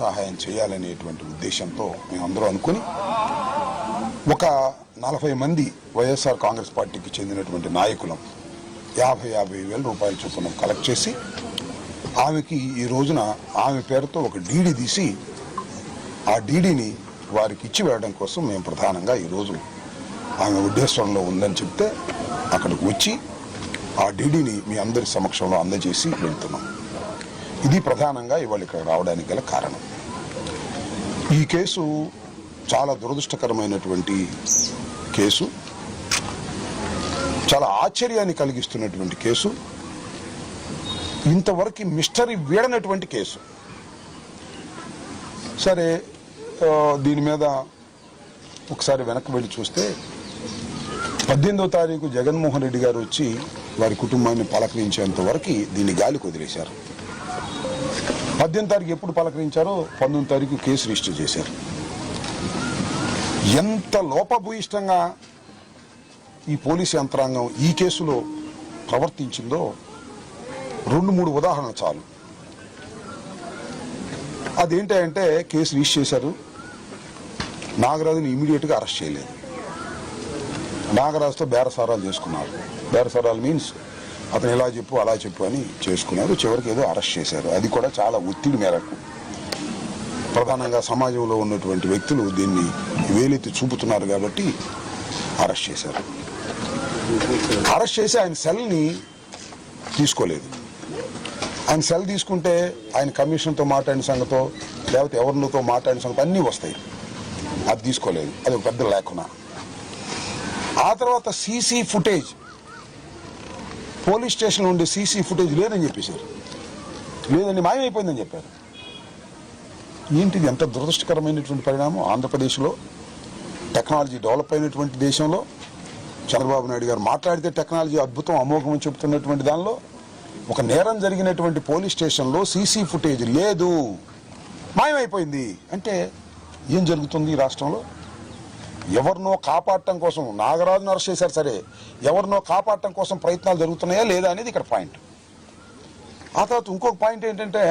సహాయం చేయాలనేటువంటి ఉద్దేశంతో మేమందరూ అనుకుని ఒక 40 మంది వైఎస్ఆర్ కాంగ్రెస్ పార్టీకి చెందినటువంటి నాయకులం 50,000 రూపాయల చొప్పున కలెక్ట్ చేసి ఆమెకి ఈ రోజున ఆమె పేరుతో ఒక డీడీ తీసి ఆ డీడీని వారికి ఇచ్చి వేయడం కోసం మేము ప్రధానంగా ఈరోజు ఆమె ఉద్దేశంలో ఉందని చెప్తే అక్కడికి వచ్చి ఆ డీడీని మీ అందరి సమక్షంలో అందజేసి వెళ్తున్నాం. ఇది ప్రధానంగా ఇవాళ ఇక్కడ రావడానికి గల కారణం. ఈ కేసు చాలా దురదృష్టకరమైనటువంటి కేసు, చాలా ఆశ్చర్యాన్ని కలిగిస్తున్నటువంటి కేసు, ఇంతవరకు మిస్టరీ వీడనటువంటి కేసు. సరే, దీని మీద ఒకసారి వెనక్కి వెళ్ళి చూస్తే 18వ తారీఖు జగన్మోహన్ రెడ్డి గారు వచ్చి వారి కుటుంబాన్ని పలకరించేంత వరకు దీన్ని గాలికి వదిలేశారు. 18వ తారీఖు ఎప్పుడు పలకరించారో 19వ తారీఖు కేసు రిజిస్టర్ చేశారు. ఎంత లోపభూయిష్టంగా ఈ పోలీసు యంత్రాంగం ఈ కేసులో ప్రవర్తించిందో 2-3 ఉదాహరణలు చాలు. అదేంటంటే కేసు రిజిస్టర్ చేశారు, నాగరాజుని ఇమీడియట్గా అరెస్ట్ చేయలేదు. నాగరాజుతో బేరసారాలు చేసుకున్నారు. బేరసారాలు మీన్స్ అతను ఇలా చెప్పు అలా చెప్పు అని చేసుకున్నారు. చివరికి ఏదో అరెస్ట్ చేశారు. అది కూడా చాలా ఒత్తిడి మేరకు. ప్రధానంగా సమాజంలో ఉన్నటువంటి వ్యక్తులు దీన్ని వేలెత్తి చూపుతున్నారు కాబట్టి అరెస్ట్ చేశారు. అరెస్ట్ చేసి ఆయన సెల్ని తీసుకోలేదు. ఆయన సెల్ తీసుకుంటే ఆయన కమిషన్తో మాట్లాడిన సంగతో లేకపోతే ఎవరితో మాట్లాడిన సంగతి అన్నీ వస్తాయి. అది తీసుకోలేదు. అది ఒక పెద్ద లేఖన. ఆ తర్వాత సీసీ ఫుటేజ్, పోలీస్ స్టేషన్ ఉండే సీసీ ఫుటేజ్ లేదని చెప్పేశారు. లేదండి, మాయమైపోయిందని చెప్పారు. ఏంటిది? ఎంత దురదృష్టకరమైనటువంటి పరిణామం. ఆంధ్రప్రదేశ్లో టెక్నాలజీ డెవలప్ అయినటువంటి దేశంలో చంద్రబాబు నాయుడు గారు మాట్లాడితే టెక్నాలజీ అద్భుతం అమోఘం అని చెబుతున్నటువంటి దానిలో ఒక నేరం జరిగినటువంటి పోలీస్ స్టేషన్లో సీసీ ఫుటేజ్ లేదు, మాయమైపోయింది అంటే ఏం జరుగుతుంది ఈ రాష్ట్రంలో? ఎవరినో కాపాడటం కోసం నాగరాజును అరెస్ట్ చేశారు, సరే, ఎవరినో కాపాడటం కోసం ప్రయత్నాలు జరుగుతున్నాయా లేదా అనేది ఇక్కడ పాయింట్. ఆ తర్వాత ఇంకొక పాయింట్ ఏంటంటే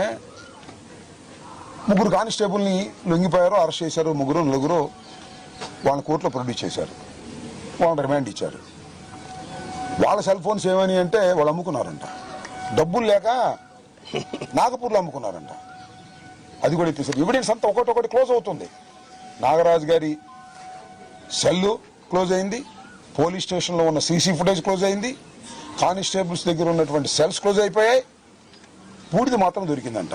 3 కానిస్టేబుల్ని లొంగిపోయారు, అరెస్ట్ చేశారు. 3-4 వాళ్ళని కోర్టులో ప్రొడ్యూస్ చేశారు, వాళ్ళని రిమాండ్ ఇచ్చారు. వాళ్ళ సెల్ ఫోన్స్ ఏమని అంటే వాళ్ళు అమ్ముకున్నారంట, డబ్బులు లేక నాగపూర్లో అమ్ముకున్నారంట. అది కూడా ఇప్పేశారు. ఎవిడెన్స్ అంతా ఒకటొకటి క్లోజ్ అవుతుంది. నాగరాజు గారి సెల్లు క్లోజ్ అయింది, పోలీస్ స్టేషన్లో ఉన్న సీసీ ఫుటేజ్ క్లోజ్ అయింది, కానిస్టేబుల్స్ దగ్గర ఉన్నటువంటి సెల్స్ క్లోజ్ అయిపోయాయి, పూడిది మాత్రం దొరికిందంట.